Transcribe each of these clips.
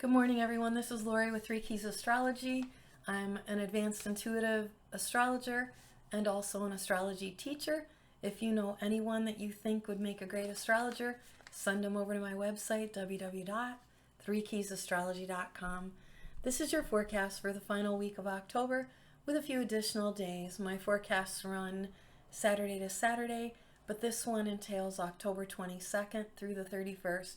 Good morning, everyone. This is Lori with 3 Keys Astrology. I'm an advanced intuitive astrologer and also an astrology teacher. If you know anyone that you think would make a great astrologer, send them over to my website, www.3keysastrology.com. This is your forecast for the final week of October with a few additional days. My forecasts run Saturday to Saturday, but this one entails October 22nd through the 31st.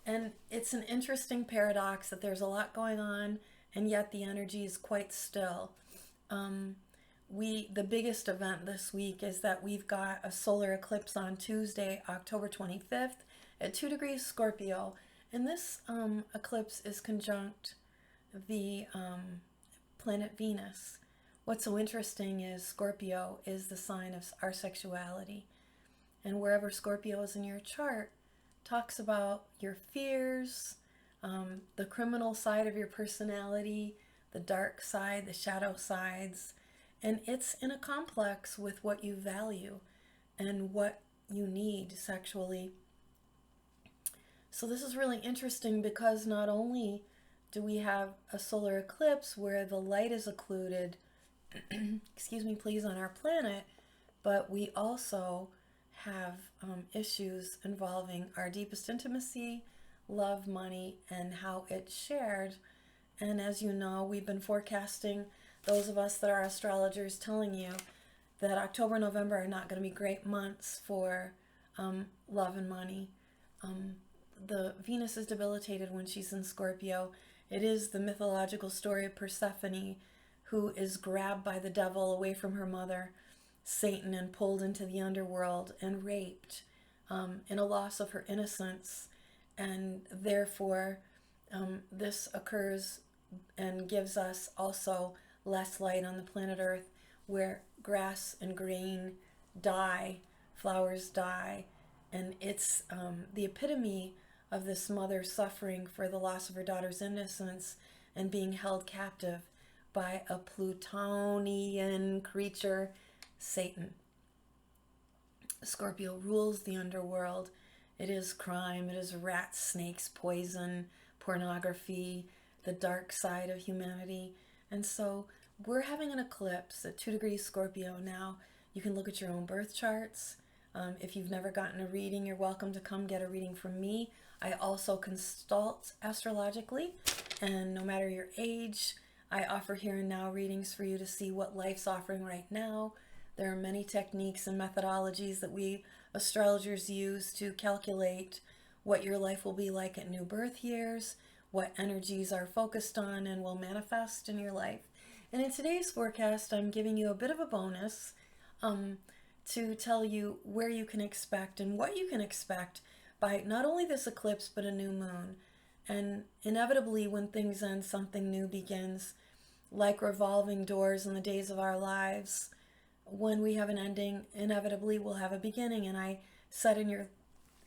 And it's an interesting paradox that there's a lot going on, and yet the energy is quite still. The biggest event this week is that we've got a solar eclipse on Tuesday, October 25th at 2 degrees Scorpio. And this eclipse is conjunct the planet Venus. What's so interesting is Scorpio is the sign of our sexuality. And wherever Scorpio is in your chart, talks about your fears, the criminal side of your personality, the dark side, the shadow sides, and it's in a complex with what you value and what you need sexually. So this is really interesting because not only do we have a solar eclipse where the light is occluded, excuse me please, on our planet, but we also have issues involving our deepest intimacy, love, money, and how it's shared. And as you know, we've been forecasting, those of us that are astrologers, telling you that October and November are not going to be great months for love and money. The Venus is debilitated when she's in Scorpio. It is the mythological story of Persephone, who is grabbed by the devil away from her mother, Satan, and pulled into the underworld and raped in a loss of her innocence. And therefore, this occurs and gives us also less light on the planet Earth, where grass and green die, flowers die, and it's the epitome of this mother suffering for the loss of her daughter's innocence and being held captive by a Plutonian creature, Satan. Scorpio rules the underworld. It is crime, it is rats, snakes, poison, pornography, the dark side of humanity. And so we're having an eclipse at 2 degrees Scorpio now. You can look at your own birth charts. If you've never gotten a reading, you're welcome to come get a reading from me. I also consult astrologically, and no matter your age, I offer here and now readings for you to see what life's offering right now. There are many techniques and methodologies that we astrologers use to calculate what your life will be like at new birth years, what energies are focused on and will manifest in your life. And in today's forecast, I'm giving you a bit of a bonus to tell you where you can expect and what you can expect by not only this eclipse, but a new moon. And inevitably, when things end, something new begins, like revolving doors in the days of our lives. When we have an ending, inevitably we'll have a beginning. And I said in your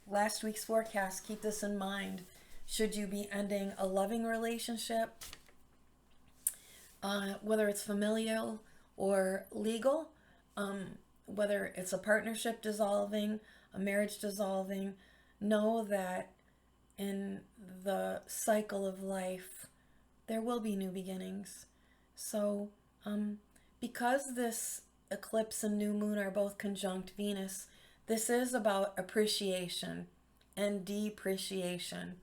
last week's forecast, keep this in mind. Should you be ending a loving relationship, whether it's familial or legal, whether it's a partnership dissolving, a marriage dissolving, know that in the cycle of life, there will be new beginnings. So, because this eclipse and new moon are both conjunct Venus, this is about appreciation and depreciation.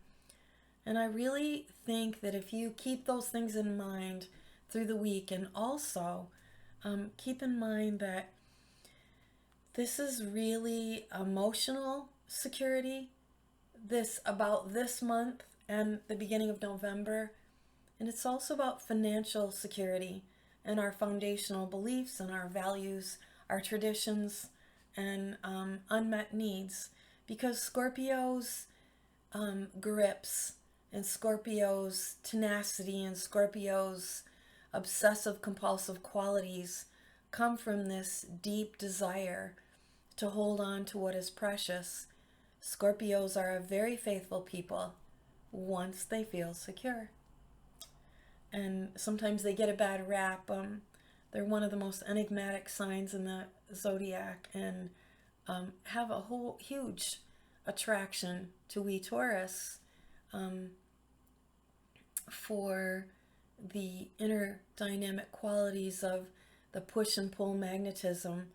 And I really think that if you keep those things in mind through the week, and also keep in mind that this is really emotional security, this about this month and the beginning of November, and it's also about financial security and our foundational beliefs and our values, our traditions, and unmet needs. Because Scorpio's grips and Scorpio's tenacity and Scorpio's obsessive compulsive qualities come from this deep desire to hold on to what is precious. Scorpios are a very faithful people once they feel secure. And sometimes they get a bad rap. They're one of the most enigmatic signs in the zodiac, and have a whole huge attraction to we Taurus. for the inner dynamic qualities of the push and pull magnetism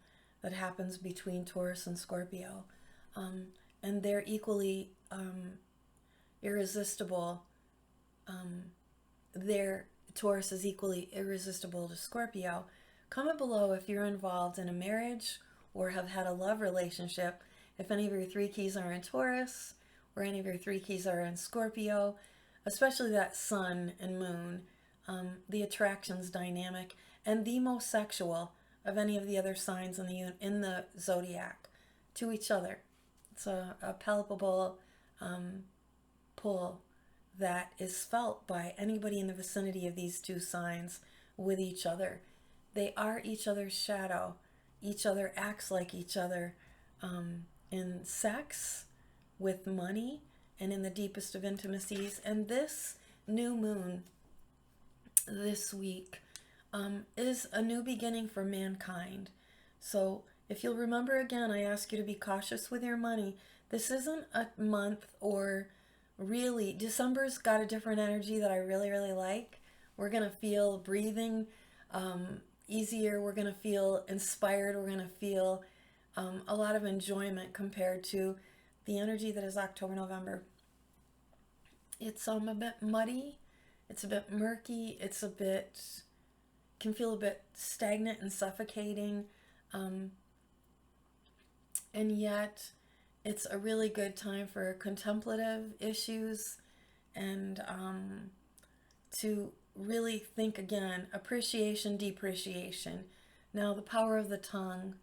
that happens between Taurus and Scorpio. And they're equally irresistible. Their Taurus is equally irresistible to Scorpio. Comment below if you're involved in a marriage or have had a love relationship, if any of your three keys are in Taurus or any of your three keys are in Scorpio, especially that sun and moon. The attraction's dynamic and the most sexual of any of the other signs in the zodiac to each other. It's a palpable pull that is felt by anybody in the vicinity of these two signs with each other. They are each other's shadow. Each other acts like each other in sex, with money, and in the deepest of intimacies. And this new moon this week is a new beginning for mankind. So if you'll remember again, I ask you to be cautious with your money. This isn't a month, or really, December's got a different energy that I really, really like. We're going to feel breathing easier. We're going to feel inspired. We're going to feel a lot of enjoyment compared to the energy that is October, November. It's a bit muddy. It's a bit murky. Can feel a bit stagnant and suffocating. And yet it's a really good time for contemplative issues and to really think again, appreciation, depreciation. Now, the power of the tongue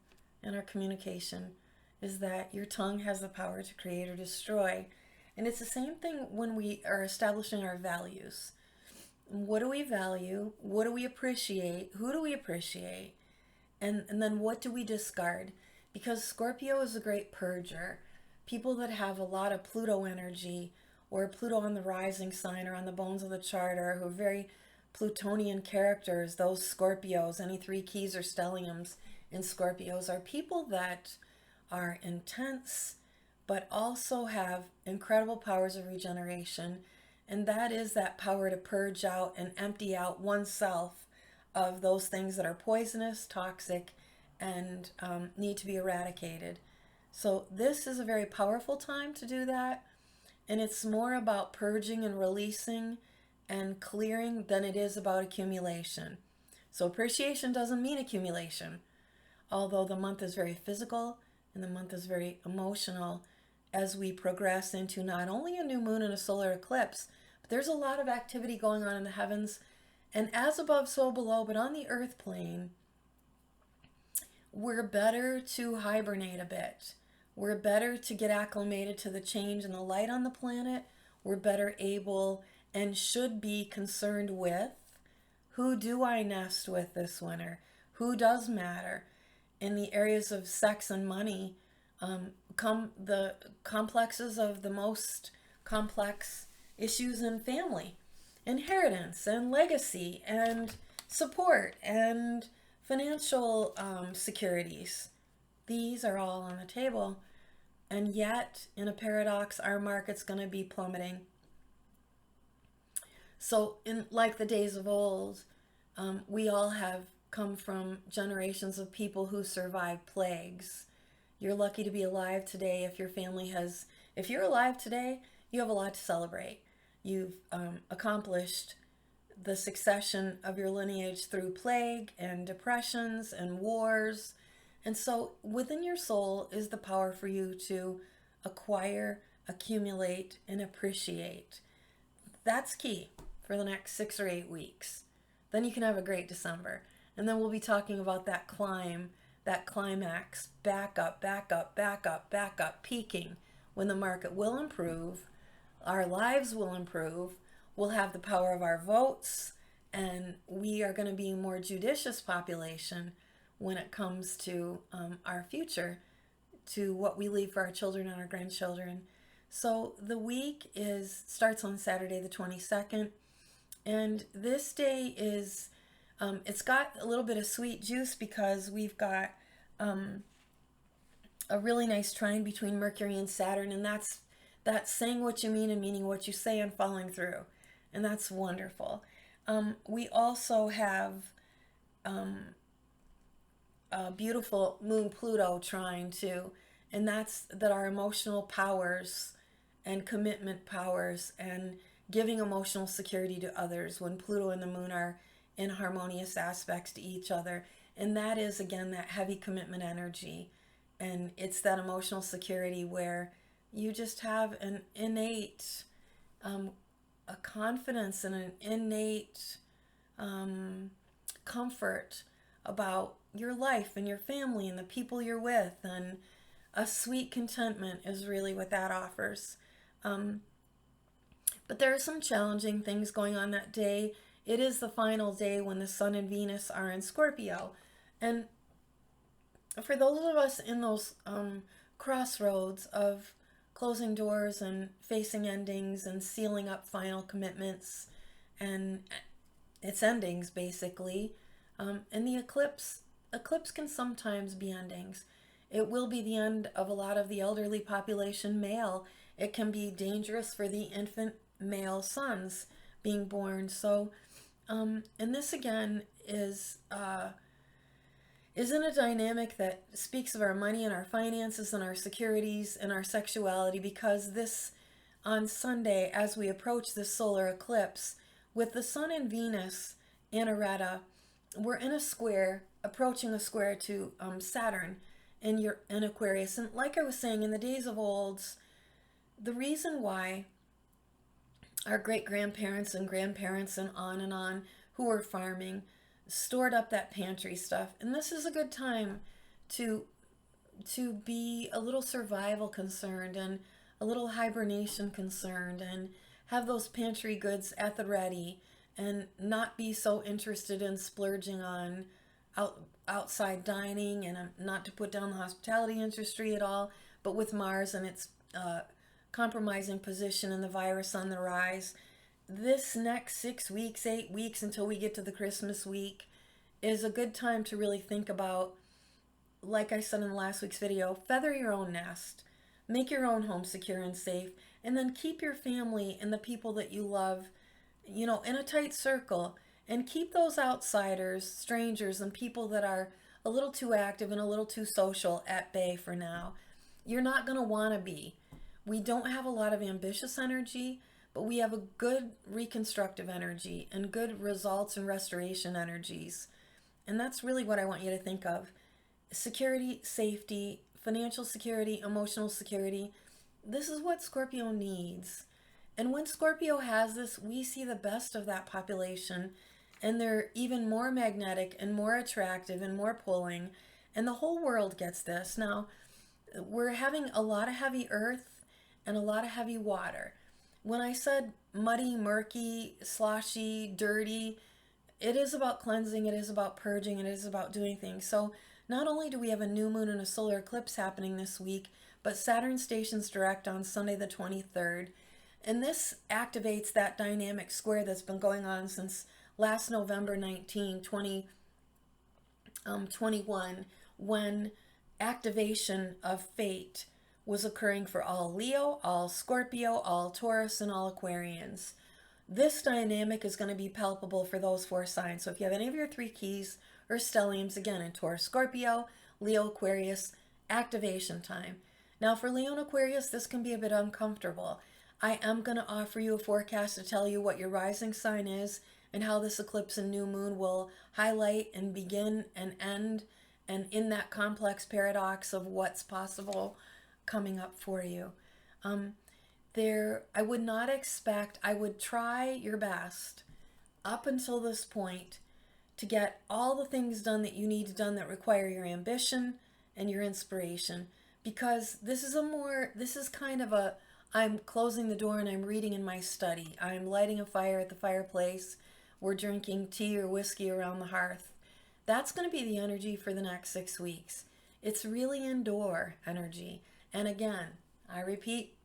in our communication is that your tongue has the power to create or destroy. And it's the same thing when we are establishing our values. What do we value? What do we appreciate? Who do we appreciate? And then what do we discard? Because Scorpio is a great purger. People that have a lot of Pluto energy, or Pluto on the rising sign or on the bones of the chart, or who are very Plutonian characters, those Scorpios, any three keys or stelliums in Scorpios, are people that are intense, but also have incredible powers of regeneration. And that is that power to purge out and empty out oneself of those things that are poisonous, toxic, and need to be eradicated. So this is a very powerful time to do that. And it's more about purging and releasing and clearing than it is about accumulation. So appreciation doesn't mean accumulation. Although the month is very physical and the month is very emotional as we progress into not only a new moon and a solar eclipse, but there's a lot of activity going on in the heavens. And as above, so below, but on the earth plane, we're better to hibernate a bit. We're better to get acclimated to the change in the light on the planet. We're better able and should be concerned with, who do I nest with this winter? Who does matter? In the areas of sex and money, come the complexes of the most complex issues in family, inheritance and legacy and support and financial securities. These are all on the table. And yet, in a paradox, our market's going to be plummeting. So, in like the days of old, we all have come from generations of people who survived plagues. You're lucky to be alive today if if you're alive today, you have a lot to celebrate. You've accomplished the succession of your lineage through plague and depressions and wars. And so within your soul is the power for you to acquire, accumulate, and appreciate. That's key for the next 6 or 8 weeks. Then you can have a great December. And then we'll be talking about that climb, that climax, back up, back up, back up, back up, peaking, when the market will improve, our lives will improve, we'll have the power of our votes, and we are going to be a more judicious population when it comes to our future, to what we leave for our children and our grandchildren. So the week starts on Saturday the 22nd, and this day is, it's got a little bit of sweet juice because we've got a really nice trine between Mercury and Saturn, and that's saying what you mean and meaning what you say and following through. and that's wonderful. We also have a beautiful moon Pluto trine too, and that's that our emotional powers and commitment powers and giving emotional security to others when Pluto and the moon are in harmonious aspects to each other. And that is, again, that heavy commitment energy. And it's that emotional security where you just have an innate a confidence and an innate comfort about your life and your family and the people you're with, and a sweet contentment is really what that offers. Um, but there are some challenging things going on that day. It is the final day when the Sun and Venus are in Scorpio. And for those of us in those crossroads of closing doors and facing endings and sealing up final commitments and its endings, basically, and the eclipse can sometimes be endings. It will be the end of a lot of the elderly population male. It can be dangerous for the infant male sons being born. So, and this again is in a dynamic that speaks of our money and our finances and our securities and our sexuality, because this on Sunday, as we approach this solar eclipse, with the Sun and Venus in Areta, we're in a square, approaching a square to Saturn in Aquarius. And like I was saying, in the days of old, the reason why our great grandparents and grandparents and on who were farming stored up that pantry stuff, and this is a good time to be a little survival concerned and a little hibernation concerned, and have those pantry goods at the ready, and not be so interested in splurging on outside dining, and not to put down the hospitality industry at all, but with Mars and its compromising position and the virus on the rise, this next 6 weeks, 8 weeks until we get to the Christmas week is a good time to really think about, like I said in last week's video, feather your own nest, make your own home secure and safe, and then keep your family and the people that you love, in a tight circle, and keep those outsiders, strangers, and people that are a little too active and a little too social at bay for now. You're not going to want to be. We don't have a lot of ambitious energy, but we have a good reconstructive energy and good results and restoration energies. And that's really what I want you to think of. Security, safety, financial security, emotional security. This is what Scorpio needs. And when Scorpio has this, we see the best of that population, and they're even more magnetic and more attractive and more pulling. And the whole world gets this. Now, we're having a lot of heavy earth and a lot of heavy water. When I said muddy, murky, sloshy, dirty, it is about cleansing, it is about purging, it is about doing things. So not only do we have a new moon and a solar eclipse happening this week, but Saturn stations direct on Sunday the 23rd. And this activates that dynamic square that's been going on since last November 19, 2021, when activation of fate was occurring for all Leo, all Scorpio, all Taurus, and all Aquarians. This dynamic is going to be palpable for those four signs. So if you have any of your three keys or stelliums, again, in Taurus, Scorpio, Leo, Aquarius, activation time. Now for Leo and Aquarius, this can be a bit uncomfortable. I am going to offer you a forecast to tell you what your rising sign is and how this eclipse and new moon will highlight and begin and end, and in that complex paradox of what's possible coming up for you. I would not expect, I would try your best up until this point to get all the things done that you need done that require your ambition and your inspiration, because this is kind of a, I'm closing the door and I'm reading in my study. I'm lighting a fire at the fireplace. We're drinking tea or whiskey around the hearth. That's going to be the energy for the next 6 weeks. It's really indoor energy. And again, I repeat,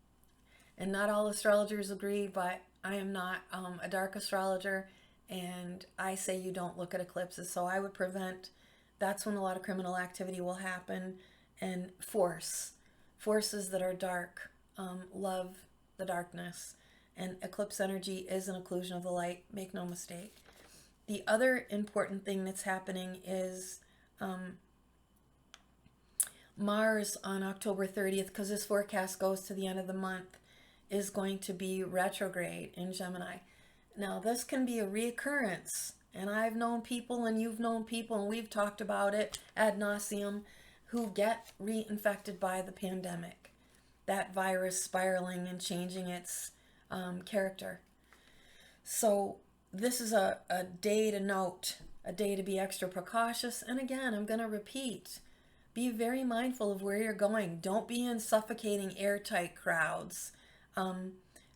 and not all astrologers agree, but I am not a dark astrologer, and I say you don't look at eclipses. So I would prevent, that's when a lot of criminal activity will happen, and forces that are dark love the darkness. and eclipse energy is an occlusion of the light, make no mistake. The other important thing that's happening is Mars on October 30th, because this forecast goes to the end of the month, is going to be retrograde in Gemini. Now, this can be a reoccurrence, and I've known people, and you've known people, and we've talked about it ad nauseum, who get reinfected by the pandemic. That virus spiraling and changing its character. So this is a day to note, a day to be extra precautious. And again, I'm going to repeat, be very mindful of where you're going. Don't be in suffocating airtight crowds.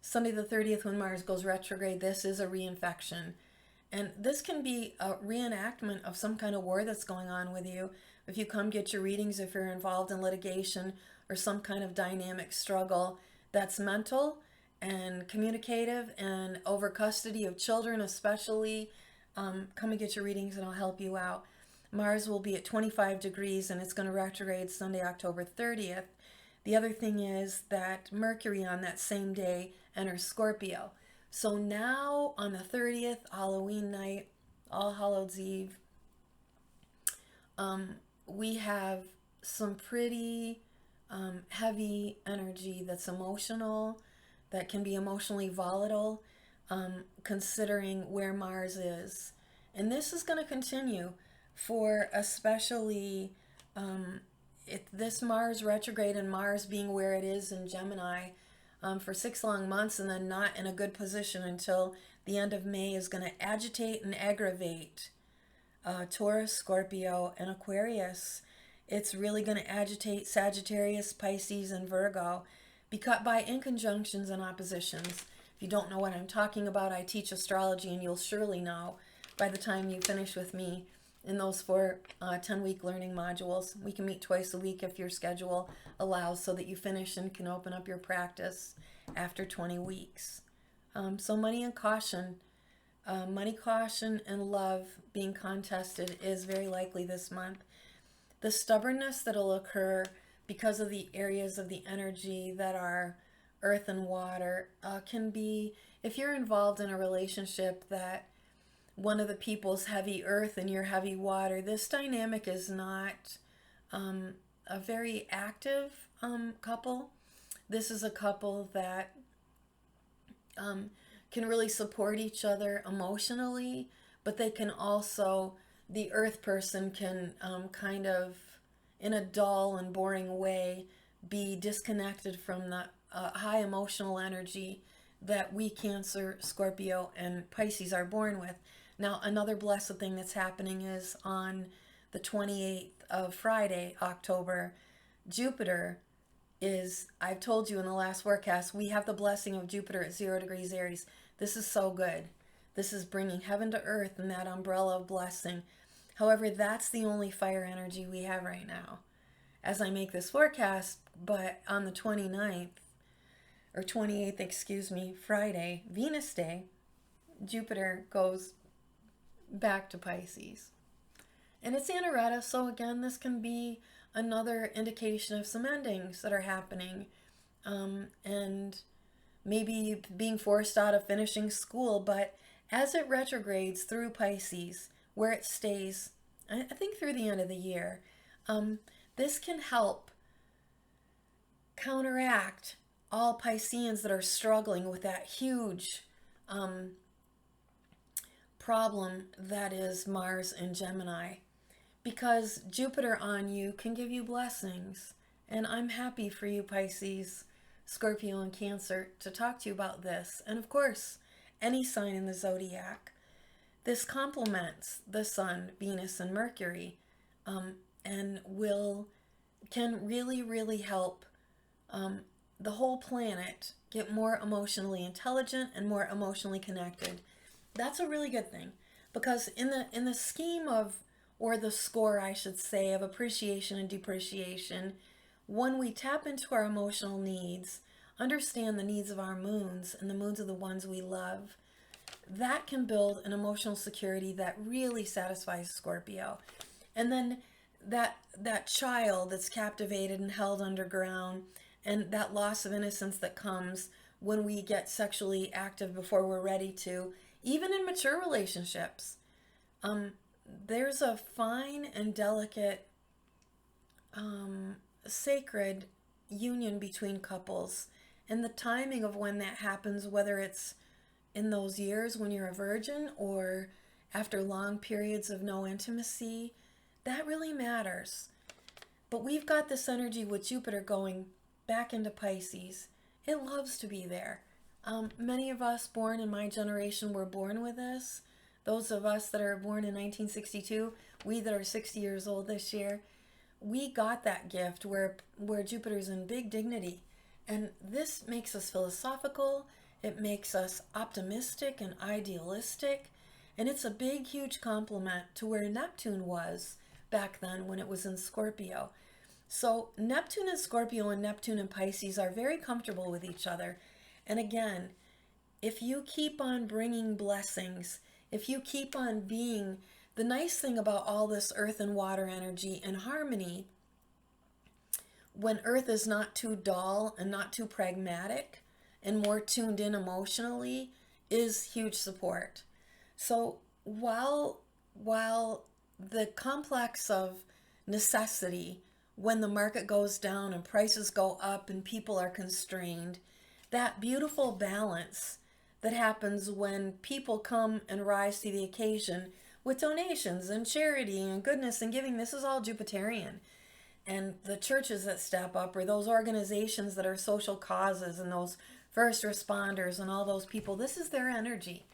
Sunday the 30th, when Mars goes retrograde, this is a reinfection. And this can be a reenactment of some kind of war that's going on with you. If you come get your readings, if you're involved in litigation or some kind of dynamic struggle that's mental and communicative and over custody of children especially, come and get your readings and I'll help you out. Mars will be at 25 degrees and it's going to retrograde Sunday, October 30th. The other thing is that Mercury on that same day enters Scorpio. So now on the 30th, Halloween night, All Hallows Eve, we have some pretty heavy energy that's emotional, that can be emotionally volatile, considering where Mars is. And this is going to continue for especially this Mars retrograde and Mars being where it is in Gemini for 6 long months, and then not in a good position until the end of May, is going to agitate and aggravate Taurus, Scorpio, and Aquarius. It's really going to agitate Sagittarius, Pisces, and Virgo by inconjunctions and oppositions. If you don't know what I'm talking about, I teach astrology, and you'll surely know by the time you finish with me in those 4 10-week learning modules. We can meet twice a week if your schedule allows, so that you finish and can open up your practice after 20 weeks. So money and caution. Money, caution, and love being contested is very likely this month. The stubbornness that'll occur because of the areas of the energy that are earth and water can be, if you're involved in a relationship that one of the people's heavy earth and you're heavy water, this dynamic is not a very active couple. This is a couple that can really support each other emotionally, but they can also, the earth person can kind of, in a dull and boring way, be disconnected from the high emotional energy that we Cancer, Scorpio, and Pisces are born with. Now, another blessed thing that's happening is on the 28th of Friday, October, Jupiter is, I've told you in the last forecast, we have the blessing of Jupiter at 0 degrees Aries. This is so good. This is bringing heaven to earth in that umbrella of blessing. However, that's the only fire energy we have right now as I make this forecast. But on the 29th, or 28th, excuse me, Friday, Venus Day, Jupiter goes back to Pisces. And it's Anaretta, so again, this can be another indication of some endings that are happening. And maybe being forced out of finishing school, but as it retrogrades through Pisces, where it stays, I think through the end of the year, this can help counteract all Pisceans that are struggling with that huge problem that is Mars in Gemini, because Jupiter on you can give you blessings. And I'm happy for you, Pisces, Scorpio, and Cancer, to talk to you about this. And of course, any sign in the zodiac. This complements the Sun, Venus, and Mercury, and can really, really help the whole planet get more emotionally intelligent and more emotionally connected. That's a really good thing, because in the scheme of, or the score, I should say, of appreciation and depreciation, when we tap into our emotional needs, understand the needs of our moons and the moons of the ones we love, that can build an emotional security that really satisfies Scorpio. And then that child that's captivated and held underground, and that loss of innocence that comes when we get sexually active before we're ready to, even in mature relationships. Um, there's a fine and delicate, sacred union between couples, and the timing of when that happens, whether it's in those years when you're a virgin or after long periods of no intimacy, that really matters. But we've got this energy with Jupiter going back into Pisces. It loves to be there. Many of us born in my generation were born with this. Those of us that are born in 1962, we that are 60 years old this year, we got that gift where Jupiter's in big dignity. And this makes us philosophical, it makes us optimistic and idealistic, and it's a big, huge compliment to where Neptune was back then when it was in Scorpio. So Neptune and Scorpio and Neptune and Pisces are very comfortable with each other. And again, if you keep on bringing blessings, if you keep on being, the nice thing about all this earth and water energy and harmony, when earth is not too dull and not too pragmatic and more tuned in emotionally, is huge support. So while the complex of necessity, when the market goes down and prices go up and people are constrained, that beautiful balance that happens when people come and rise to the occasion with donations and charity and goodness and giving, this is all Jupiterian. And the churches that step up, or those organizations that are social causes, and those first responders and all those people, this is their energy.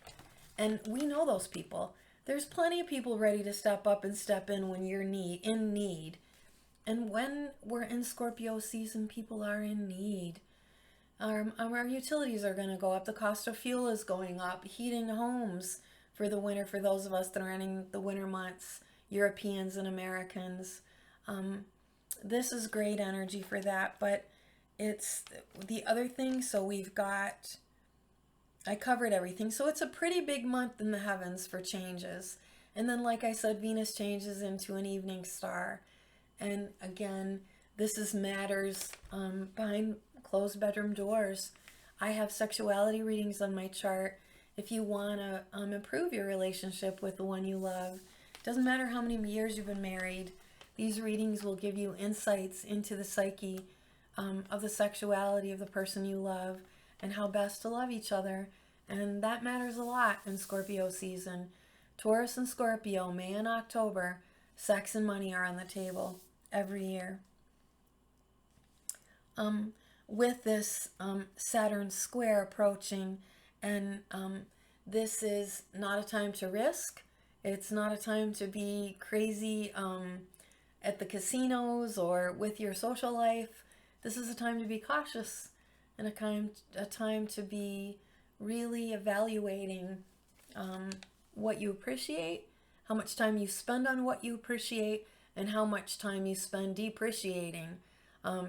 And we know those people. There's plenty of people ready to step up and step in when you're in need. And when we're in Scorpio season, people are in need. Our utilities are going to go up. The cost of fuel is going up. Heating homes for the winter, for those of us that are in the winter months, Europeans and Americans. This is great energy for that. But it's the other thing. So I covered everything. So it's a pretty big month in the heavens for changes. And then, like I said, Venus changes into an evening star. And again, this is matters behind closed bedroom doors. I have sexuality readings on my chart. If you want to improve your relationship with the one you love, doesn't matter how many years you've been married, these readings will give you insights into the psyche of the sexuality of the person you love and how best to love each other. And that matters a lot in Scorpio season. Taurus and Scorpio, May and October, sex and money are on the table every year. With this Saturn square approaching, and this is not a time to risk. It's not a time to be crazy at the casinos or with your social life. This is a time to be cautious and a time to be really evaluating what you appreciate, how much time you spend on what you appreciate, and how much time you spend depreciating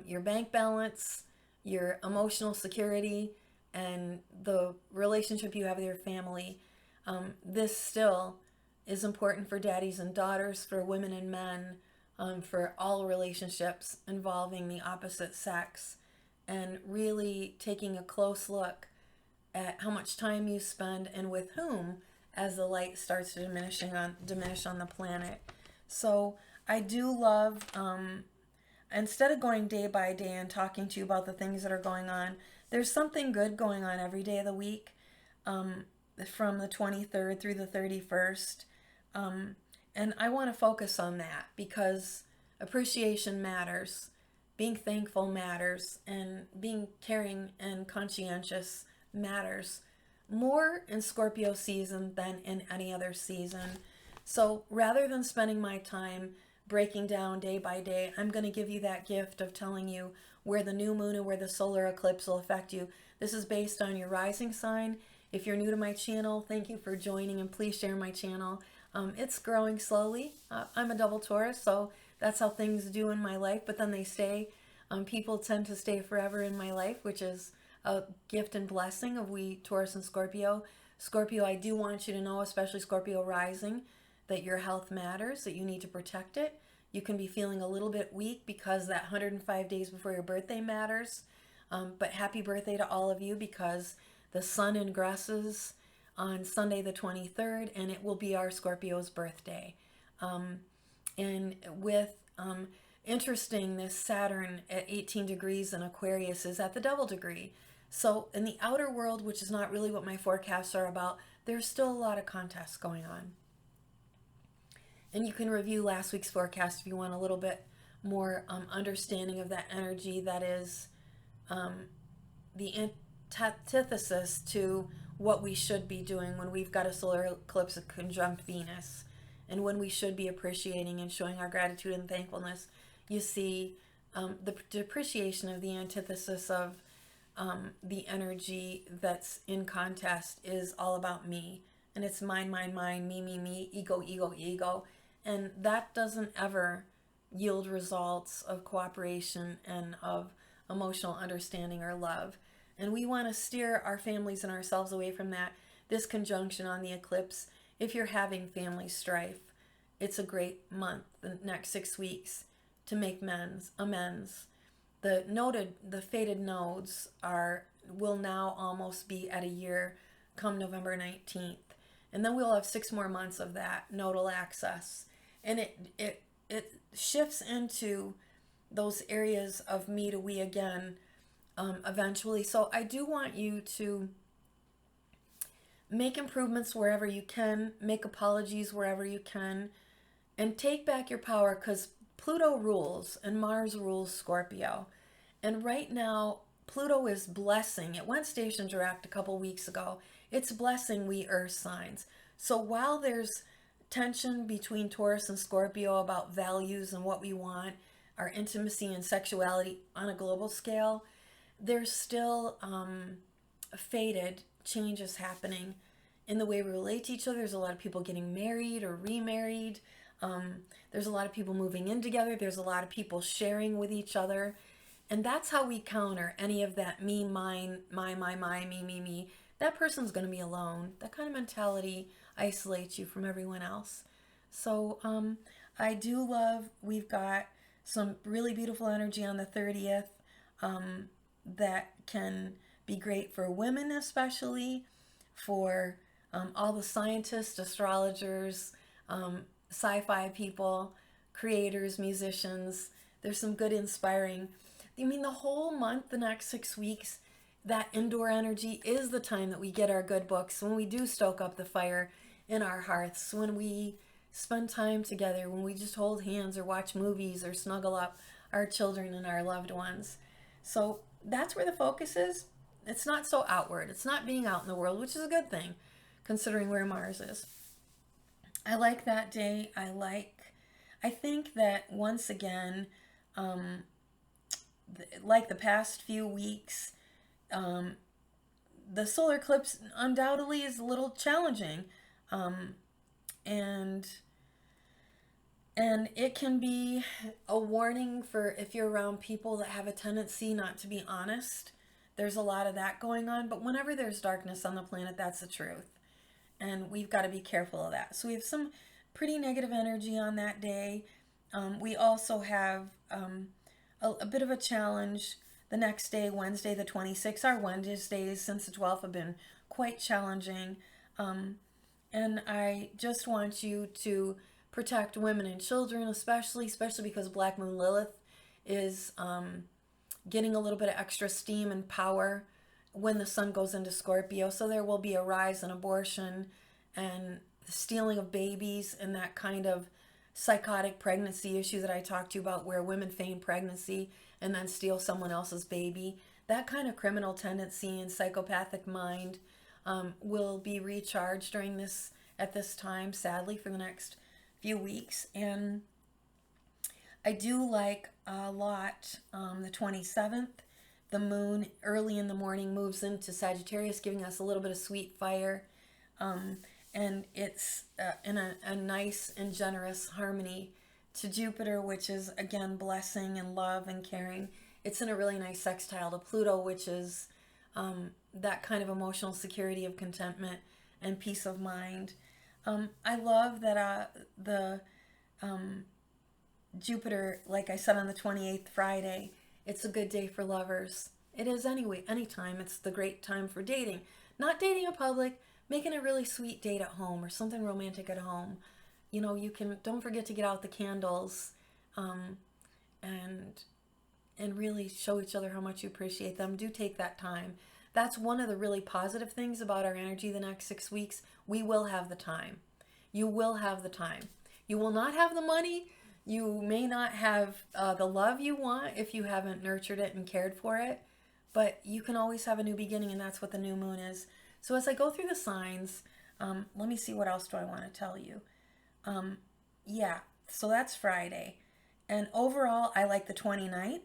your bank balance, your emotional security, and the relationship you have with your family. This still is important for daddies and daughters, for women and men, for all relationships involving the opposite sex, and really taking a close look at how much time you spend and with whom as the light starts to diminish on the planet. So I do love, instead of going day by day and talking to you about the things that are going on, there's something good going on every day of the week, from the 23rd through the 31st. And I want to focus on that because appreciation matters, being thankful matters, and being caring and conscientious matters more in Scorpio season than in any other season. So rather than spending my time breaking down day by day, I'm going to give you that gift of telling you where the new moon and where the solar eclipse will affect you. This is based on your rising sign. If you're new to my channel, thank you for joining, and please share my channel. It's growing slowly. I'm a double Taurus, so that's how things do in my life, but then they stay. People tend to stay forever in my life, which is a gift and blessing of we Taurus and Scorpio. Scorpio, I do want you to know, especially Scorpio rising, that your health matters, that you need to protect it. You can be feeling a little bit weak because that 105 days before your birthday matters. But happy birthday to all of you, because the sun ingresses on Sunday the 23rd, and it will be our Scorpio's birthday. And with interesting, this Saturn at 18 degrees in Aquarius is at the double degree. So in the outer world, which is not really what my forecasts are about, there's still a lot of contests going on. And you can review last week's forecast if you want a little bit more understanding of that energy that is the antithesis to what we should be doing when we've got a solar eclipse conjunct Venus, and when we should be appreciating and showing our gratitude and thankfulness. You see the depreciation of the antithesis of the energy that's in contest is all about me. And it's mine, mine, mine, me, ego, ego, ego. And that doesn't ever yield results of cooperation and of emotional understanding or love. And we want to steer our families and ourselves away from that. This conjunction on the eclipse, if you're having family strife, it's a great month, the next 6 weeks, to make amends. The fated nodes will now almost be at a year come November 19th. And then we'll have 6 more months of that nodal access. And it shifts into those areas of me to we again eventually. So I do want you to make improvements wherever you can, make apologies wherever you can, and take back your power, because Pluto rules and Mars rules Scorpio. And right now, Pluto is blessing. It went station direct a couple weeks ago. It's blessing we earth signs. So while there's tension between Taurus and Scorpio about values and what we want, our intimacy and sexuality on a global scale, there's still fated changes happening in the way we relate to each other. There's a lot of people getting married or remarried. There's a lot of people moving in together. There's a lot of people sharing with each other. And that's how we counter any of that me, mine, my, me. That person's going to be alone. That kind of mentality isolates you from everyone else. So I do love, we've got some really beautiful energy on the 30th that can be great for women, especially for all the scientists, astrologers, sci-fi people, creators, musicians. There's some good inspiring. I mean, the whole month, the next 6 weeks, that indoor energy is the time that we get our good books, when we do stoke up the fire in our hearths, when we spend time together, when we just hold hands or watch movies or snuggle up our children and our loved ones. So that's where the focus is. It's not so outward. It's not being out in the world, which is a good thing, considering where Mars is. I like that day. I think that once again, like the past few weeks, the solar eclipse undoubtedly is a little challenging, and it can be a warning for if you're around people that have a tendency not to be honest. There's a lot of that going on, but whenever there's darkness on the planet, that's the truth, and we've got to be careful of that. So we have some pretty negative energy on that day. We also have a bit of a challenge the next day, Wednesday the 26th. Our Wednesdays since the 12th have been quite challenging. And I just want you to protect women and children, especially because Black Moon Lilith is getting a little bit of extra steam and power when the sun goes into Scorpio. So there will be a rise in abortion and the stealing of babies and that kind of psychotic pregnancy issue that I talked to you about, where women feign pregnancy and then steal someone else's baby. That kind of criminal tendency and psychopathic mind will be recharged at this time, sadly, for the next few weeks. And I do like a lot the 27th. The moon early in the morning moves into Sagittarius, giving us a little bit of sweet fire. And it's in a nice and generous harmony to Jupiter, which is, again, blessing and love and caring. It's in a really nice sextile to Pluto, which is that kind of emotional security of contentment and peace of mind. I love that the Jupiter, like I said, on the 28th, Friday, it's a good day for lovers. It is anyway, anytime. It's the great time for dating. Not dating in public, making a really sweet date at home or something romantic at home. You know, you can, don't forget to get out the candles, um, and really show each other how much you appreciate them. Do take that time. That's one of the really positive things about our energy the next 6 weeks. We will have the time. You will have the time. You will not have the money. You may not have the love you want if you haven't nurtured it and cared for it. But you can always have a new beginning, and that's what the new moon is. So as I go through the signs, let me see, what else do I want to tell you? Yeah, so that's Friday. And overall, I like the 29th.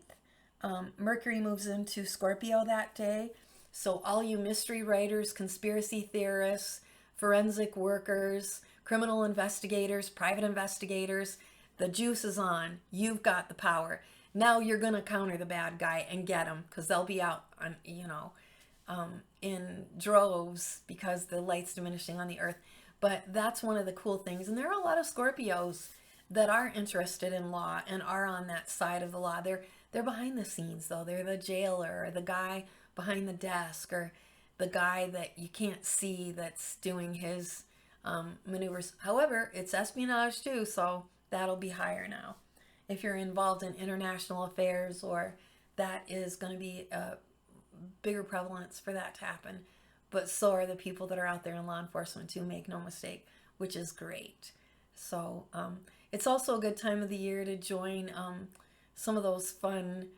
Mercury moves into Scorpio that day. So all you mystery writers, conspiracy theorists, forensic workers, criminal investigators, private investigators, the juice is on. You've got the power. Now you're going to counter the bad guy and get them, because they'll be out on, in droves because the light's diminishing on the earth. But that's one of the cool things. And there are a lot of Scorpios that are interested in law and are on that side of the law. They're behind the scenes, though. They're the jailer, or the guy behind the desk, or the guy that you can't see that's doing his maneuvers. However, it's espionage too, so that'll be higher now. If you're involved in international affairs, or that is going to be a bigger prevalence for that to happen. But so are the people that are out there in law enforcement too, make no mistake, which is great. So it's also a good time of the year to join some of those fun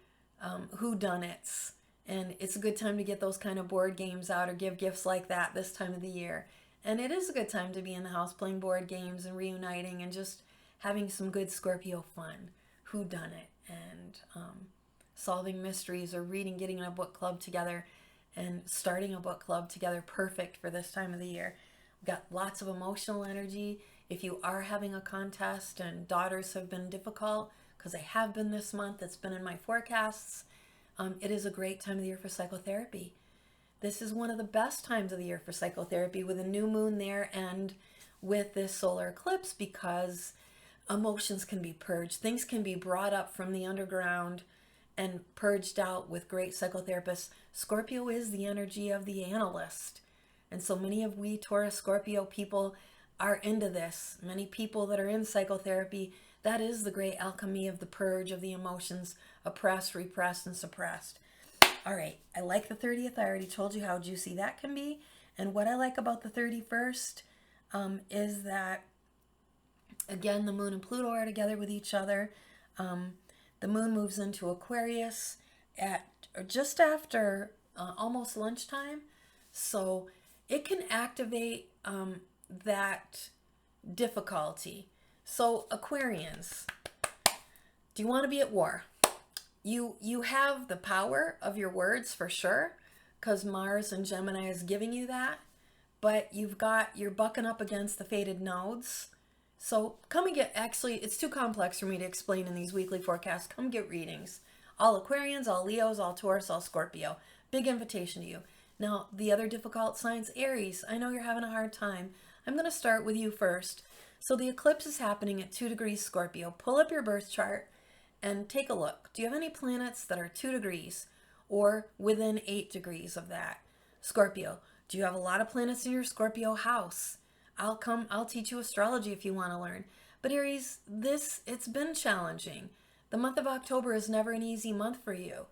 whodunits. And it's a good time to get those kind of board games out, or give gifts like that this time of the year. And it is a good time to be in the house playing board games and reuniting and just having some good Scorpio fun, whodunit, and solving mysteries, or reading, getting in a book club together and starting a book club together. Perfect for this time of the year. We've got lots of emotional energy. If you are having a contest, and daughters have been difficult, because they have been this month, it's been in my forecasts, it is a great time of the year for psychotherapy. This is one of the best times of the year for psychotherapy, with a new moon there and with this solar eclipse, because emotions can be purged. Things can be brought up from the underground and purged out with great psychotherapists. Scorpio is the energy of the analyst. And so many of we Taurus Scorpio people are into this. Many people that are in psychotherapy, that is the great alchemy of the purge of the emotions, oppressed, repressed, and suppressed. All right, I like the 30th. I already told you how juicy that can be. And what I like about the 31st is that, again, the moon and Pluto are together with each other. The moon moves into Aquarius at just after almost lunchtime. So it can activate that difficulty. So Aquarians, do you want to be at war? You have the power of your words for sure, because Mars and Gemini is giving you that. But you're bucking up against the fated nodes. So come and actually, it's too complex for me to explain in these weekly forecasts. Come get readings. All Aquarians, all Leos, all Taurus, all Scorpio. Big invitation to you. Now, the other difficult signs, Aries. I know you're having a hard time. I'm going to start with you first. So the eclipse is happening at 2 degrees Scorpio. Pull up your birth chart and take a look. Do you have any planets that are 2 degrees or within 8 degrees of that? Scorpio, do you have a lot of planets in your Scorpio house? I'll teach you astrology if you want to learn. But Aries, it's been challenging. The month of October is never an easy month for you.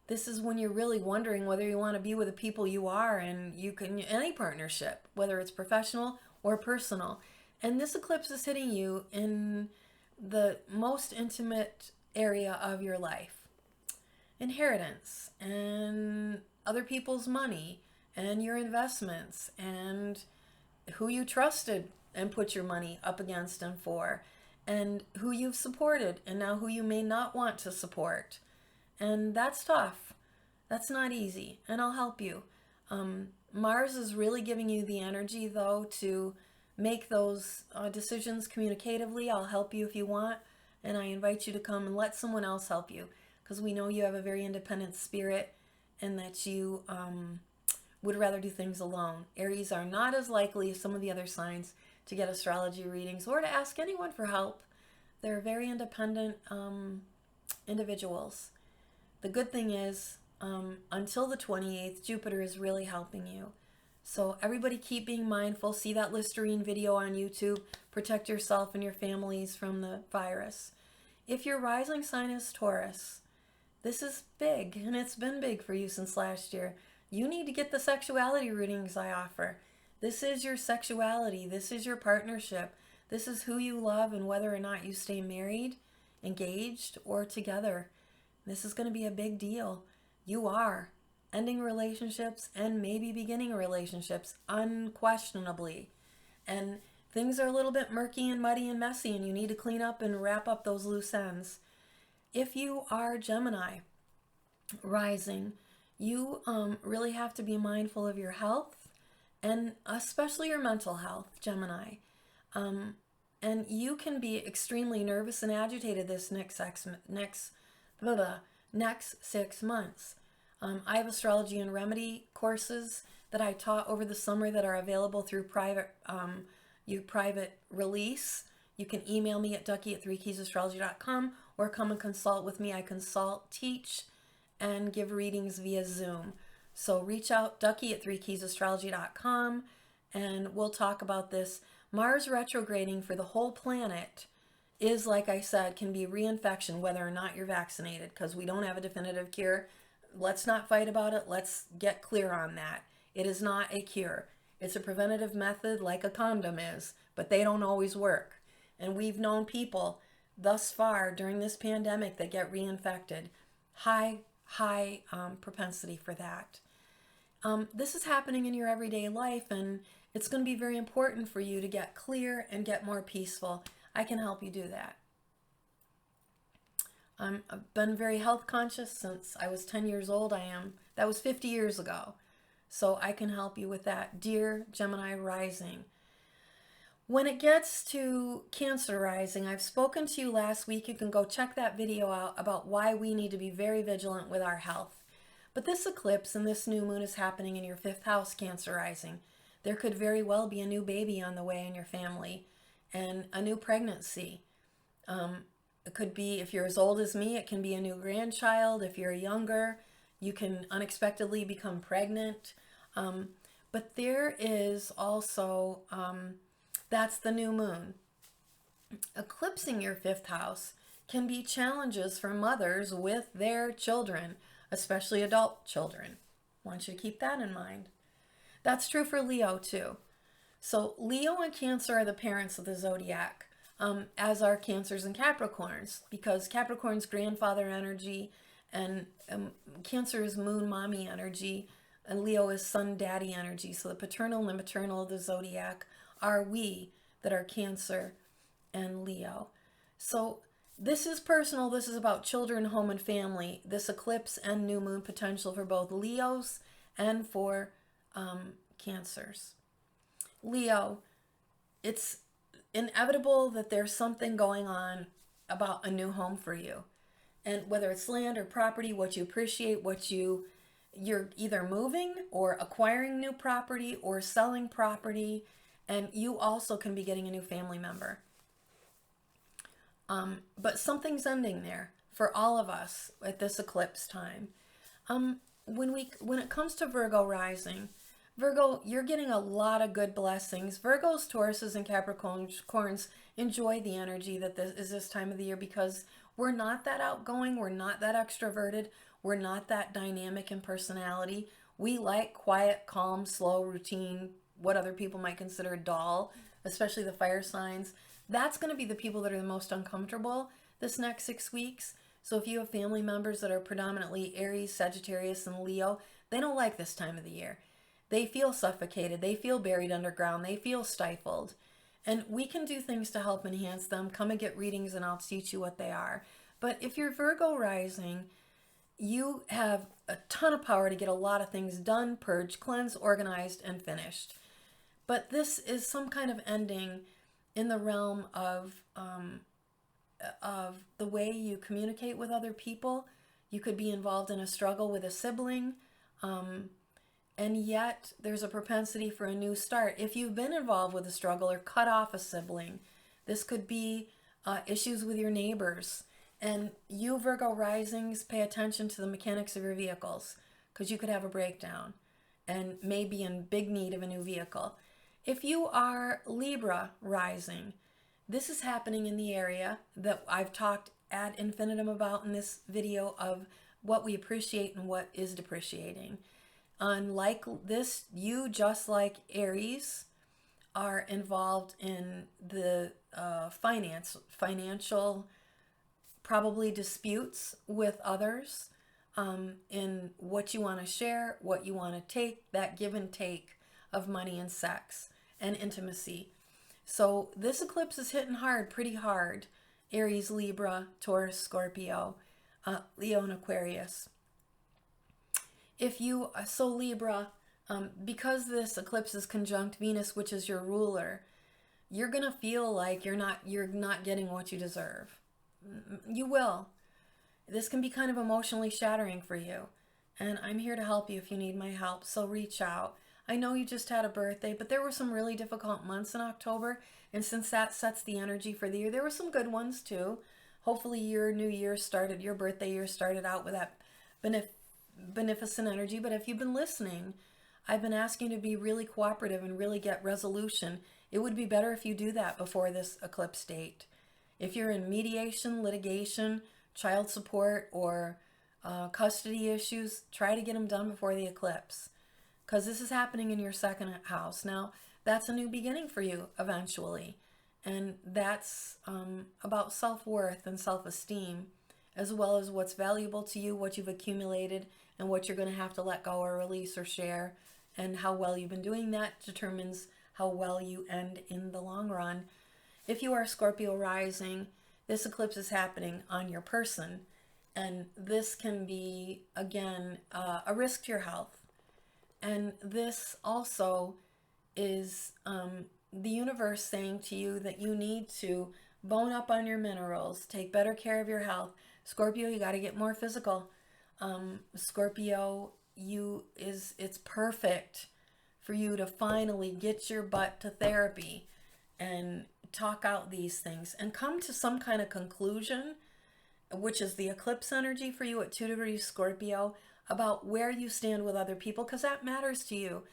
This is when you're really wondering whether you want to be with the people you are, and you can, any partnership, whether it's professional or personal. And this eclipse is hitting you in the most intimate area of your life. Inheritance, and other people's money, and your investments, and who you trusted and put your money up against and for, and who you've supported and now who you may not want to support. And that's tough. That's not easy, and I'll help you. Mars is really giving you the energy, though, to make those decisions communicatively. I'll help you if you want, and I invite you to come and let someone else help you, because we know you have a very independent spirit, and that you would rather do things alone. Aries are not as likely as some of the other signs to get astrology readings or to ask anyone for help. They're very independent individuals. The good thing is until the 28th, Jupiter is really helping you. So everybody keep being mindful. See that Listerine video on YouTube. Protect yourself and your families from the virus. If your rising sign is Taurus, this is big, and it's been big for you since last year. You need to get the sexuality readings I offer. This is your sexuality. This is your partnership. This is who you love and whether or not you stay married, engaged, or together. This is going to be a big deal. You are ending relationships and maybe beginning relationships, unquestionably. And things are a little bit murky and muddy and messy, and you need to clean up and wrap up those loose ends. If you are Gemini rising, you really have to be mindful of your health and especially your mental health, Gemini. And you can be extremely nervous and agitated this next 6 months. I have astrology and remedy courses that I taught over the summer that are available through private release. You can email me at ducky@3keysastrology.com or come and consult with me. I consult, teach, and give readings via Zoom. So reach out, ducky@3keysastrology.com, and we'll talk about this. Mars retrograding for the whole planet is, like I said, can be reinfection whether or not you're vaccinated, because we don't have a definitive cure. Let's not fight about it. Let's get clear on that. It is not a cure. It's a preventative method like a condom is, but they don't always work. And we've known people thus far during this pandemic that get reinfected. High propensity for that. This is happening in your everyday life, and it's going to be very important for you to get clear and get more peaceful. I can help you do that. I've been very health conscious since I was 10 years old. That was 50 years ago. So I can help you with that, dear Gemini rising. When it gets to Cancer rising, I've spoken to you last week. You can go check that video out about why we need to be very vigilant with our health. But this eclipse and this new moon is happening in your 5th house, Cancer rising. There could very well be a new baby on the way in your family and a new pregnancy. It could be, if you're as old as me, it can be a new grandchild. If you're younger, you can unexpectedly become pregnant. But there is also, that's the new moon. Eclipsing your 5th house can be challenges for mothers with their children, especially adult children. I want you to keep that in mind. That's true for Leo too. So Leo and Cancer are the parents of the zodiac, as are Cancers and Capricorns, because Capricorn's grandfather energy and Cancer is moon mommy energy, and Leo is sun daddy energy. So the paternal and the maternal of the zodiac are we that are Cancer and Leo. So this is personal. This is about children, home, and family. This eclipse and new moon potential for both Leos and for Cancers. Leo, it's inevitable that there's something going on about a new home for you. And whether it's land or property, what you appreciate, you're either moving or acquiring new property or selling property, and you also can be getting a new family member. But something's ending there for all of us at this eclipse time. When it comes to Virgo rising, Virgo, you're getting a lot of good blessings. Virgos, Tauruses, and Capricorns enjoy the energy that is this time of the year because we're not that outgoing, we're not that extroverted, we're not that dynamic in personality. We like quiet, calm, slow, routine, what other people might consider dull, especially the fire signs. That's going to be the people that are the most uncomfortable this next 6 weeks. So if you have family members that are predominantly Aries, Sagittarius, and Leo, they don't like this time of the year. They feel suffocated. They feel buried underground. They feel stifled. And we can do things to help enhance them. Come and get readings and I'll teach you what they are. But if you're Virgo rising, you have a ton of power to get a lot of things done, purged, cleansed, organized, and finished. But this is some kind of ending in the realm of the way you communicate with other people. You could be involved in a struggle with a sibling, and yet there's a propensity for a new start. If you've been involved with a struggle or cut off a sibling, this could be issues with your neighbors, And you Virgo risings, pay attention to the mechanics of your vehicles, because you could have a breakdown and may be in big need of a new vehicle. If you are Libra rising, this is happening in the area that I've talked ad infinitum about in this video of what we appreciate and what is depreciating. Unlike this, you, just like Aries, are involved in the financial, probably disputes with others, in what you want to share, what you want to take, that give and take of money and sex and intimacy. So this eclipse is hitting hard, pretty hard. Aries, Libra, Taurus, Scorpio, Leo, and Aquarius. If you, so Libra, because this eclipse is conjunct Venus, which is your ruler, you're gonna feel like you're not getting what you deserve. You will. This can be kind of emotionally shattering for you, and I'm here to help you if you need my help, so reach out. I know you just had a birthday, but there were some really difficult months in October, and since that sets the energy for the year, there were some good ones too. Hopefully your new year started, your birthday year started out with that beneficent energy. But if you've been listening, I've been asking you to be really cooperative and really get resolution. It would be better if you do that before this eclipse date. If you're in mediation, litigation, child support, or custody issues, try to get them done before the eclipse, because this is happening in your second house. Now, that's a new beginning for you eventually, and that's about self-worth and self-esteem, as well as what's valuable to you, what you've accumulated, and what you're going to have to let go or release or share, and how well you've been doing that determines how well you end in the long run. If you are Scorpio rising, this eclipse is happening on your person, and this can be, again, a risk to your health. And this also is the universe saying to you that you need to bone up on your minerals, take better care of your health. Scorpio, you got to get more physical. Scorpio, it's perfect for you to finally get your butt to therapy and talk out these things and come to some kind of conclusion, which is the eclipse energy for you at 2 degrees Scorpio, about where you stand with other people, because that matters to you.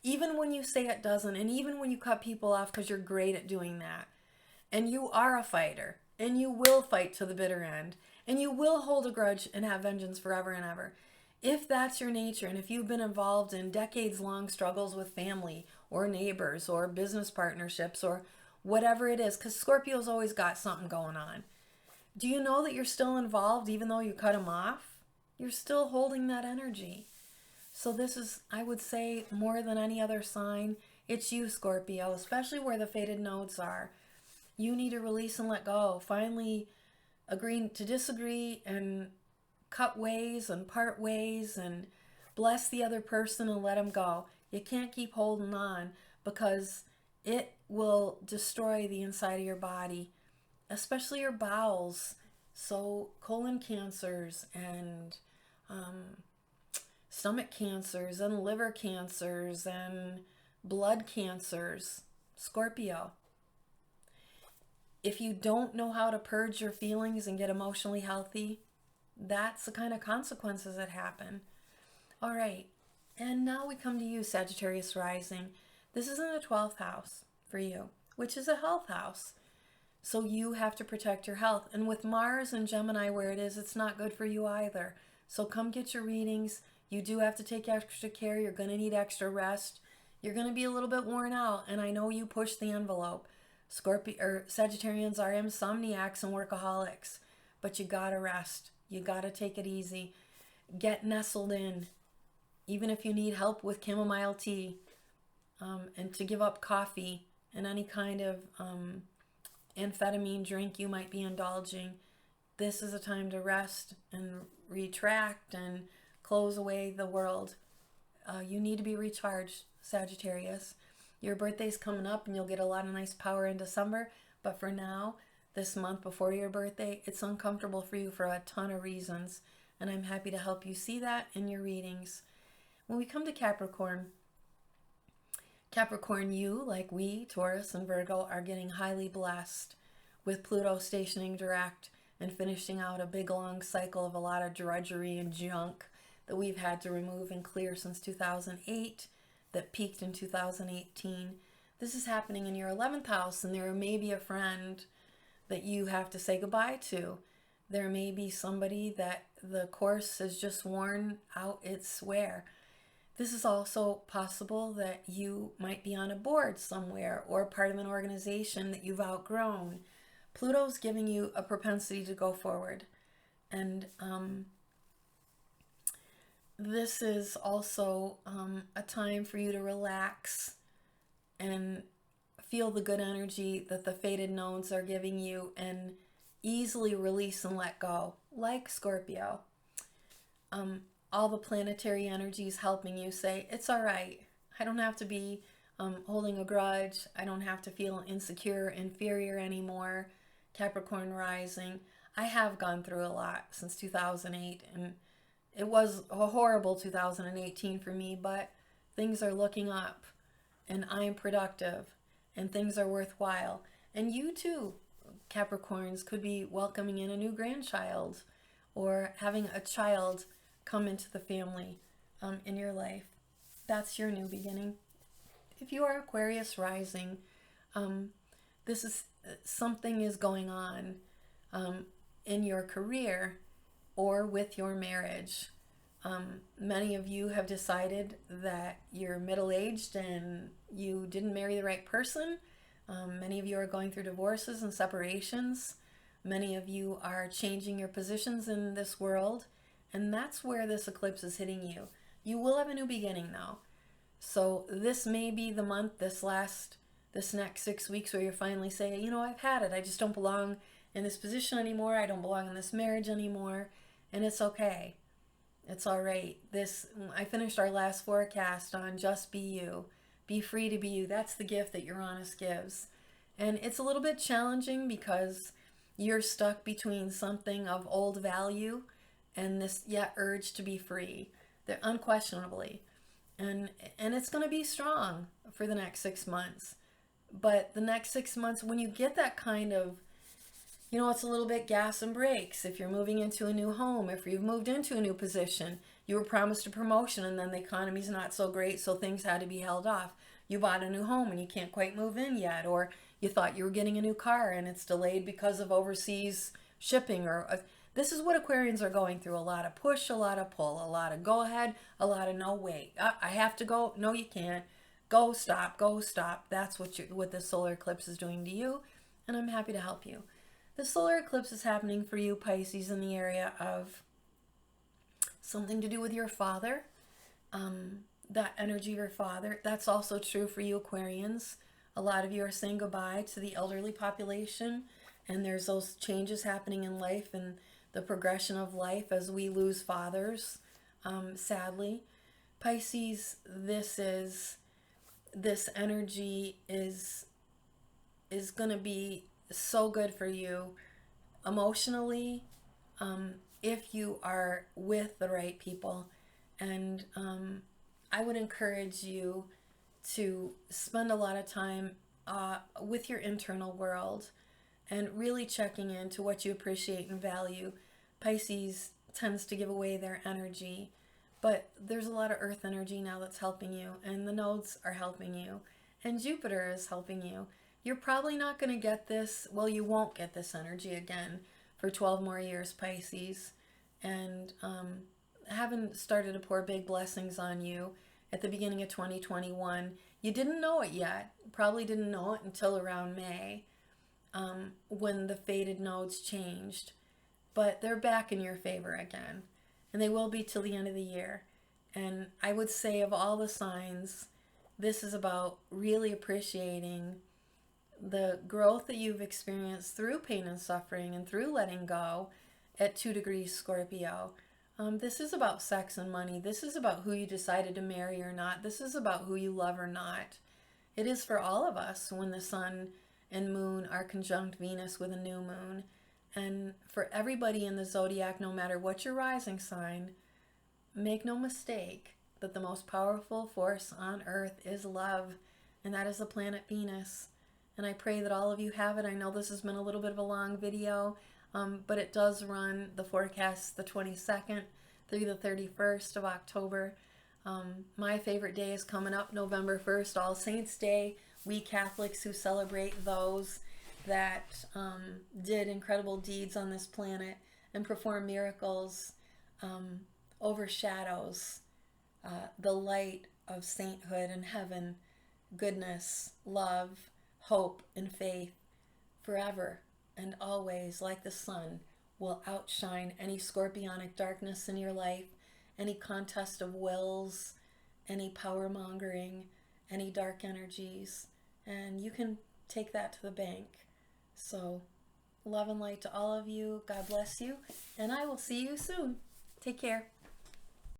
Even when you say it doesn't, and even when you cut people off, because you're great at doing that. And you are a fighter, and you will fight to the bitter end, and you will hold a grudge and have vengeance forever and ever. If that's your nature, and if you've been involved in decades-long struggles with family or neighbors or business partnerships or whatever it is, because Scorpio's always got something going on. Do you know that you're still involved even though you cut them off? You're still holding that energy. So this is, I would say, more than any other sign, it's you, Scorpio, especially where the fated nodes are. You need to release and let go. Finally agree to disagree and cut ways and part ways and bless the other person and let them go. You can't keep holding on, because it will destroy the inside of your body, especially your bowels. So colon cancers and stomach cancers and liver cancers and blood cancers. Scorpio. If you don't know how to purge your feelings and get emotionally healthy, that's the kind of consequences that happen. All right. And now we come to you, Sagittarius rising. This is in the 12th house for you, which is a health house. So you have to protect your health. And with Mars and Gemini where it is, it's not good for you either. So come get your readings. You do have to take extra care. You're going to need extra rest. You're going to be a little bit worn out. And I know you push the envelope. Sagittarians are insomniacs and workaholics. But you got to rest. You got to take it easy. Get nestled in. Even if you need help with chamomile tea. And to give up coffee and any kind of amphetamine drink you might be indulging. This is a time to rest and retract and close away the world. You need to be recharged, Sagittarius. Your birthday's coming up and you'll get a lot of nice power in December. But for now, this month before your birthday, it's uncomfortable for you for a ton of reasons. And I'm happy to help you see that in your readings. When we come to Capricorn, you, like we, Taurus and Virgo, are getting highly blessed with Pluto stationing direct and finishing out a big long cycle of a lot of drudgery and junk that we've had to remove and clear since 2008 that peaked in 2018. This is happening in your 11th house, and there may be a friend that you have to say goodbye to. There may be somebody that the course has just worn out its wear. This is also possible that you might be on a board somewhere or part of an organization that you've outgrown. Pluto's giving you a propensity to go forward. And this is also a time for you to relax and feel the good energy that the fated nodes are giving you and easily release and let go, like Scorpio. All the planetary energies helping you say, it's all right. I don't have to be holding a grudge. I don't have to feel insecure, inferior anymore. Capricorn rising. I have gone through a lot since 2008, and it was a horrible 2018 for me, but things are looking up, and I am productive, and things are worthwhile. And you too, Capricorns, could be welcoming in a new grandchild or having a child come into the family in your life. That's your new beginning. If you are Aquarius rising, this is something is going on in your career or with your marriage. Many of you have decided that you're middle-aged and you didn't marry the right person. Many of you are going through divorces and separations. Many of you are changing your positions in this world. And that's where this eclipse is hitting you. You will have a new beginning now. So this may be the month, this next 6 weeks where you finally say, you know, I've had it. I just don't belong in this position anymore. I don't belong in this marriage anymore. And it's okay. It's all right. I finished our last forecast on just be you. Be free to be you. That's the gift that Uranus gives. And it's a little bit challenging because you're stuck between something of old value and this yet urge to be free. They're unquestionably. And it's going to be strong for the next 6 months. But the next 6 months, when you get that kind of, you know, it's a little bit gas and brakes. If you're moving into a new home, if you've moved into a new position, you were promised a promotion and then the economy's not so great, so things had to be held off. You bought a new home and you can't quite move in yet, or you thought you were getting a new car and it's delayed because of overseas shipping. This is what Aquarians are going through. A lot of push, a lot of pull, a lot of go ahead, a lot of no, wait. I have to go. No, you can't. Go, stop, go, stop. That's what the solar eclipse is doing to you, and I'm happy to help you. The solar eclipse is happening for you, Pisces, in the area of something to do with your father, that energy of your father. That's also true for you, Aquarians. A lot of you are saying goodbye to the elderly population, and there's those changes happening in life and the progression of life as we lose fathers, sadly. Pisces, this energy is going to be so good for you emotionally, if you are with the right people. And I would encourage you to spend a lot of time with your internal world and really checking into what you appreciate and value. Pisces tends to give away their energy, but there's a lot of earth energy now that's helping you, and the nodes are helping you, and Jupiter is helping you. You're probably not going to get this, well, you won't get this energy again for 12 more years, Pisces. And haven't started to pour big blessings on you at the beginning of 2021. You didn't know it yet. Probably didn't know it until around May, when the fated nodes changed. But they're back in your favor again. And they will be till the end of the year. And I would say of all the signs, this is about really appreciating the growth that you've experienced through pain and suffering and through letting go at 2 degrees Scorpio. This is about sex and money. This is about who you decided to marry or not. This is about who you love or not. It is for all of us when the sun and moon are conjunct Venus with a new moon. And for everybody in the zodiac, no matter what your rising sign, make no mistake that the most powerful force on earth is love, and that is the planet Venus. And I pray that all of you have it. I know this has been a little bit of a long video. but it does run the forecast the 22nd through the 31st of October. My favorite day is coming up, November 1st, All Saints Day. We Catholics who celebrate those that did incredible deeds on this planet and perform miracles overshadows the light of sainthood and heaven, goodness, love, hope, and faith forever and always, like the sun, will outshine any scorpionic darkness in your life, any contest of wills, any power mongering, any dark energies, and you can take that to the bank. So, love and light to all of you. God bless you, and I will see you soon. Take care.